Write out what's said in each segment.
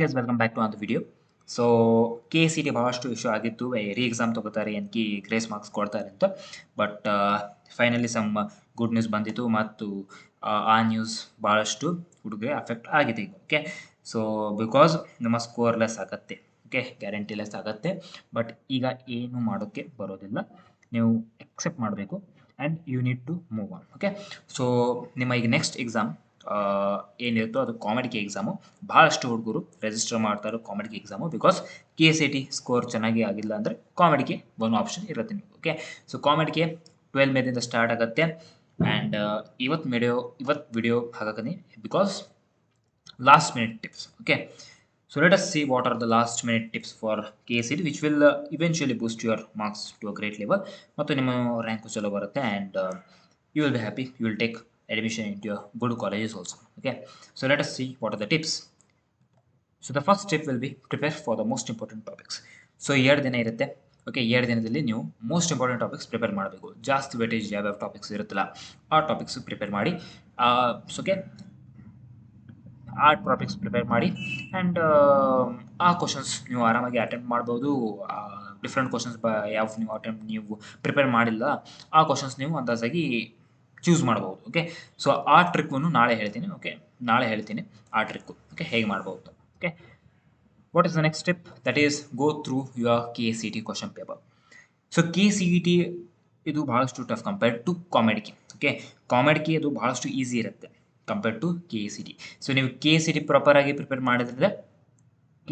Guys welcome back to another video. So K C T ಬಹಳಷ್ಟು issue ಆಗಿತ್ತು, re exam ತಗೋತಾರೆ ಏನಕ್ಕೆ grace marks ಕೊಡ್ತಾರೆ ಅಂತ. But finally some good news ಬಂದಿತ್ತು ಮತ್ತು ಆ ನ್ಯೂಸ್ ಭಾಳಷ್ಟು ಹುಡುಗರಿಗೆ ಅಫೆಕ್ಟ್ ಆಗಿದೆ ಈಗ. ಓಕೆ, ಸೊ ಬಿಕಾಸ್ ನಮ್ಮ ಸ್ಕೋರ್ ಲೆಸ್ ಆಗುತ್ತೆ, ಓಕೆ, ಗ್ಯಾರಂಟಿ ಲೆಸ್ ಆಗುತ್ತೆ. ಬಟ್ ಈಗ ಏನು ಮಾಡೋಕ್ಕೆ ಬರೋದಿಲ್ಲ, ನೀವು ಎಕ್ಸೆಪ್ಟ್ ಮಾಡಬೇಕು and you need to move on. Okay, so ನಿಮ್ಮ ಈಗ ನೆಕ್ಸ್ಟ್ ಎಕ್ಸಾಮ್ ಏನಿರುತ್ತೋ ಅದು ಕಾಮಿಡಿಗೆ ಎಕ್ಸಾಮು. ಭಾಳಷ್ಟು ಹುಡುಗರು ರಿಜಿಸ್ಟರ್ ಮಾಡ್ತಾರೆ COMEDK exam, because K C T score ಚೆನ್ನಾಗಿ ಆಗಿಲ್ಲ ಅಂದರೆ ಕಾಮಿಡಿಗೆ ಒಂದು ಆಪ್ಷನ್ ಇರುತ್ತೆ ನಿಮಗೆ. ಓಕೆ, ಸೊ ಕಾಮಿಡಿಗೆ 12 ಮೇದಿಂದ ಸ್ಟಾರ್ಟ್ ಆಗುತ್ತೆ. ಆ್ಯಂಡ್ ಇವತ್ತು ವಿಡಿಯೋ ಹಾಕಿ because last minute tips. Okay, so let us see what are the last minute tips for KCT which will eventually boost your marks to a great level. ಮತ್ತು ನಿಮ್ಮ rank ಚಲೋ ಬರುತ್ತೆ and you will be happy, you will take admission into your good colleges also. Okay, so let us see what are the tips. So the first tip will be prepare for the most important topics. So 2 ದಿನ ಇರುತ್ತೆ. Okay, 2 ದಿನದಲ್ಲಿ ನೀವು most important topics prepare ಮಾಡಬೇಕು. ಜಾಸ್ತಿ weightage ಯಾವ್ಯಾವ topics ಇರುತ್ತಲ್ಲ ಆ topics prepare ಮಾಡಿ. ಓಕೆ, ಆ ಟಾಪಿಕ್ಸ್ ಪ್ರಿಪೇರ್ ಮಾಡಿ ಆ್ಯಂಡ್ ಆ ಕ್ವಶನ್ಸ್ ನೀವು ಆರಾಮಾಗಿ ಅಟೆಂಪ್ಟ್ ಮಾಡ್ಬೋದು. ಡಿಫ್ರೆಂಟ್ ಕ್ವಶನ್ಸ್ ಯಾವ ನೀವು ಪ್ರಿಪೇರ್ ಮಾಡಿಲ್ಲ ಆ ಕ್ವಶನ್ಸ್ ನೀವು ಅಂದಾಜಾಗಿ ಚೂಸ್ ಮಾಡ್ಬೋದು. ಓಕೆ, ಸೊ ಆ ಟ್ರಿಕ್ಕನ್ನು ನಾಳೆ ಹೇಳ್ತೀನಿ. ಓಕೆ, ನಾಳೆ ಹೇಳ್ತೀನಿ ಆ ಟ್ರಿಕ್ಕು. ಓಕೆ, ಹೇಗೆ ಮಾಡ್ಬೋದು. Okay, what is the next step? That is go through your KCT question paper. So KCT ಇದು ಭಾಳಷ್ಟು tough compared to COMEDK. Okay, COMEDK ಅದು ಭಾಳಷ್ಟು ಈಸಿ ಇರುತ್ತೆ ಕಂಪೇರ್ಡ್ ಟು KCT. ಸೊ ನೀವು KCT ಪ್ರಾಪರಾಗಿ ಪ್ರಿಪೇರ್ ಮಾಡಿದ್ರೆ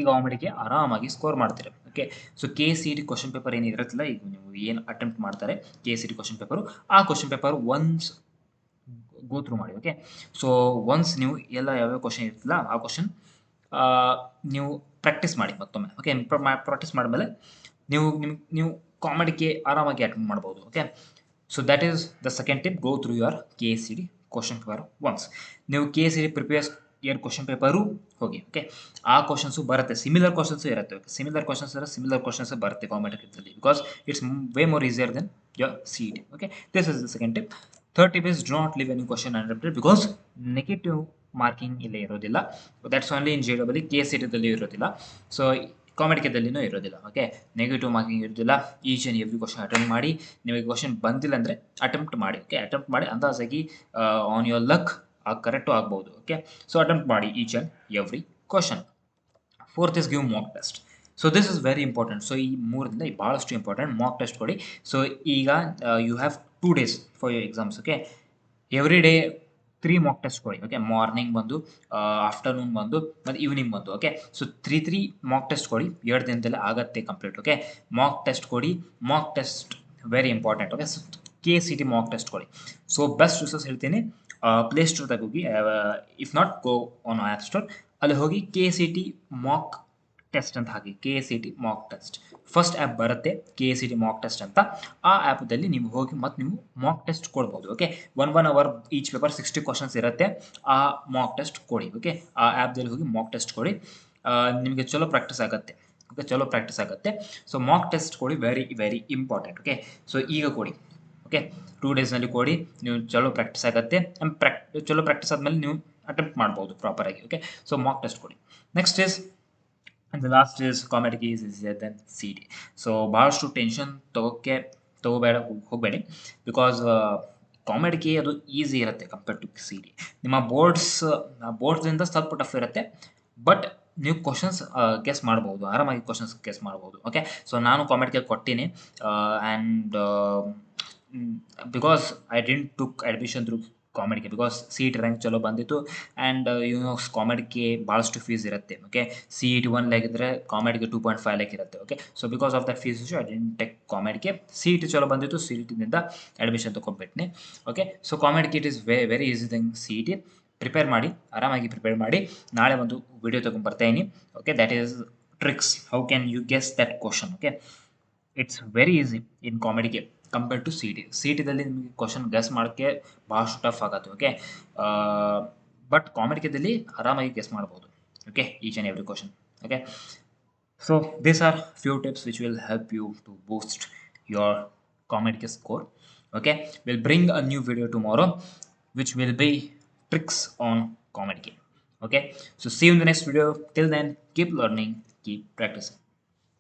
ಕಾಮಿಡಿಗೆ ಆರಾಮಾಗಿ ಸ್ಕೋರ್ ಮಾಡ್ತೀರಾ. Okay, so KCT question paper ಏನಿರುತ್ತಲ್ಲ, ಈಗ ನೀವು ಏನು ಅಟೆಂಪ್ಟ್ ಮಾಡ್ತಾರೆ KCT ಕ್ವಶನ್ ಪೇಪರು, ಆ question paper once go through ಮಾಡಿ. ಓಕೆ, ಸೊ ಒನ್ಸ್ ನೀವು ಯಾವ್ಯಾವ ಕ್ವಶನ್ ಇರ್ತಲ್ಲ ಆ ಕ್ವಶನ್ ನೀವು ಪ್ರಾಕ್ಟೀಸ್ ಮಾಡಿ ಮತ್ತೊಮ್ಮೆ. ಓಕೆ, ಪ್ರಾಕ್ಟೀಸ್ ಮಾಡಿದ್ಮೇಲೆ ನೀವು ಕಾಮಿಡಿಗೆ ಆರಾಮಾಗಿ ಅಟೆಂಪ್ಟ್ ಮಾಡ್ಬೋದು. Okay, so that is the second tip, go through your KCT question paper once. ನೀವು KCT previous year question paper ಹೋಗಿ. ಓಕೆ, ಆ ಕ್ವಶನ್ಸು ಬರುತ್ತೆ, ಸಿಮಿಲರ್ ಕ್ವಶನ್ಸು ಇರುತ್ತೆ. ಓಕೆ, ಸಿಮಿಲರ್ ಕ್ವಶನ್ಸ್ ಬರುತ್ತೆ ಕಾಂಪಿಟೇಟಿವ್ದಲ್ಲಿ, because it's way more easier than your CET. Okay, this is the second tip. Third tip is do not leave any question unattempted, because negative marking ಇಲ್ಲೇ ಇರೋದಿಲ್ಲ. That's only in JEE, KCTದಲ್ಲಿ ಇರೋದಿಲ್ಲ. So ಕಾಮಿಡಿಕೆದಲ್ಲಿನೂ ಇರೋದಿಲ್ಲ. Okay, negative marking ಇರೋದಿಲ್ಲ. Each and every question attempt ಮಾಡಿ. ನಿಮಗೆ question ಬಂದಿಲ್ಲ ಅಂದರೆ attempt ಮಾಡಿ. ಓಕೆ, ಅಟೆಂಪ್ಟ್ ಮಾಡಿ ಅಂದಾಜಾಗಿ ಆನ್ ಯುವರ್ ಲಕ್ ಕರೆಕ್ಟು ಆಗ್ಬೋದು. ಓಕೆ, ಸೊ ಅಟೆಂಪ್ಟ್ ಮಾಡಿ each and every question. Fourth is give mock test. So this is very important. So ಈ ಮೂರರಿಂದ ಭಾಳಷ್ಟು ಇಂಪಾರ್ಟೆಂಟ್. ಮಾಕ್ ಟೆಸ್ಟ್ ಕೊಡಿ. ಸೊ ಈಗ you have 2 days for your exams. Okay, every day 3 mock test ಕೊಡಿ. Okay, morning ಬಂದು, afternoon ಬಂದು ಮತ್ತು evening ಬಂದು. ಓಕೆ, ಸೊ 3 ಮಾಕ್ ಟೆಸ್ಟ್ ಕೊಡಿ. 2 ದಿನದಲ್ಲಿ ಆಗತ್ತೆ ಕಂಪ್ಲೀಟ್. ಓಕೆ, ಮಾಕ್ ಟೆಸ್ಟ್ ಕೊಡಿ. Mock test very important. Okay, so KCT mock test ಕೊಡಿ. ಸೊ ಬೆಸ್ಟ್ ರಿಸೋರ್ಸ್ ಹೇಳ್ತೀನಿ, ಪ್ಲೇಸ್ಟೋರ್ದಾಗ ಹೋಗಿ, if not go on app store, ಅಲ್ಲಿ ಹೋಗಿ KCT ಮಾಕ್ ಟೆಸ್ಟ್ ಅಂತ ಹಾಕಿ. KCT mock test first app ಬರುತ್ತೆ, KCT ಮಾಕ್ ಟೆಸ್ಟ್ ಅಂತ. ಆ ಆ್ಯಪ್ದಲ್ಲಿ ನೀವು ಹೋಗಿ ಮತ್ತು ನೀವು ಮಾಕ್ ಟೆಸ್ಟ್ ಕೊಡ್ಬೋದು. Okay, 1 hour each paper 60 questions ಇರುತ್ತೆ. ಆ ಮಾಕ್ ಟೆಸ್ಟ್ ಕೊಡಿ. ಓಕೆ, ಆ ಆ್ಯಪ್ದಲ್ಲಿ ಹೋಗಿ ಮಾಕ್ ಟೆಸ್ಟ್ ಕೊಡಿ. ನಿಮಗೆ ಚಲೋ ಪ್ರಾಕ್ಟೀಸ್ ಆಗುತ್ತೆ. ಓಕೆ, ಚಲೋ ಪ್ರಾಕ್ಟೀಸ್ ಆಗುತ್ತೆ. ಸೊ ಮಾಕ್ ಟೆಸ್ಟ್ ಕೊಡಿ, very very important. Okay, so ಈಗ ಕೊಡಿ. ಓಕೆ, 2 ಡೇಸ್ನಲ್ಲಿ ಕೊಡಿ, ನೀವು ಚಲೋ ಪ್ರಾಕ್ಟೀಸ್ ಆಗುತ್ತೆ. ಚಲೋ ಪ್ರಾಕ್ಟೀಸ್ ಆದಮೇಲೆ ನೀವು ಅಟೆಂಪ್ಟ್ ಮಾಡ್ಬೋದು ಪ್ರಾಪರಾಗಿ. ಓಕೆ, ಸೊ ಮಾಕ್ ಟೆಸ್ಟ್ ಕೊಡಿ. Next is and the last is COMEDK is easier than CET. So ಭಾಳಷ್ಟು ಟೆನ್ಷನ್ ಹೋಗಬೇಡಿ, ಬಿಕಾಸ್ ಕಾಮಿಡಿಗೆ ಅದು ಈಸಿ ಇರುತ್ತೆ ಕಂಪೇರ್ಡ್ ಟು CET. ನಿಮ್ಮ ಬೋರ್ಡ್ಸಿಂದ ಸ್ವಲ್ಪ ಟಫ್ ಇರುತ್ತೆ, ಬಟ್ ನೀವು ಕ್ವಶನ್ಸ್ ಗೆಸ್ ಮಾಡ್ಬೋದು, ಆರಾಮಾಗಿ ಕ್ವಶನ್ಸ್ ಗೆಸ್ ಮಾಡ್ಬೋದು. ಓಕೆ, ಸೊ ನಾನು ಕಾಮಿಡಿಗೆ ಕೊಟ್ಟೀನಿ and because I didn't took admission through COMEDK, because CET rank ಚಲೋ ಬಂದಿತ್ತು. ಆ್ಯಂಡ್ ಕಾಮಿಡಿಗೆ ಭಾಳಷ್ಟು ಫೀಸ್ ಇರುತ್ತೆ. ಓಕೆ, CET 1 ಲ್ಯಾಕ್ ಇದ್ದರೆ ಕಾಮಿಡಿಗೆ 2.5 ಲ್ಯಾಕ್ ಇರುತ್ತೆ. Okay, so because of that fees I didn't take COMEDK. CET ಚಲೋ ಬಂದಿತ್ತು, CETನಿಂದ ಅಡ್ಮಿಷನ್ ತೊಗೊಂಡ್ಬಿಟ್ನಿ. Okay, so COMEDK it is very easy than CET. Prepare ಮಾಡಿ, ಆರಾಮಾಗಿ ಪ್ರಿಪೇರ್ ಮಾಡಿ. ನಾಳೆ ಒಂದು ವಿಡಿಯೋ ತೊಗೊಂಡ್ಬರ್ತಾಯಿನಿ. Okay, that is tricks, how can you guess that question. Okay, it's very easy in COMEDK compared to CETದಲ್ಲಿ ನಿಮಗೆ question guess ಮಾಡೋಕ್ಕೆ ಭಾಳಷ್ಟು ಟಫ್ ಆಗುತ್ತೆ. ಓಕೆ, ಬಟ್ ಕಾಮಿಡಿಕೆದಲ್ಲಿ ಆರಾಮಾಗಿ ಗೆಸ್ ಮಾಡ್ಬೋದು. Okay, each and every question. Okay, so these are few tips which will help you to boost your COMEDK score. Okay, we'll bring a new video tomorrow which will be tricks on comedy. Okay, so see you in the next video. Till then, keep learning, keep practising.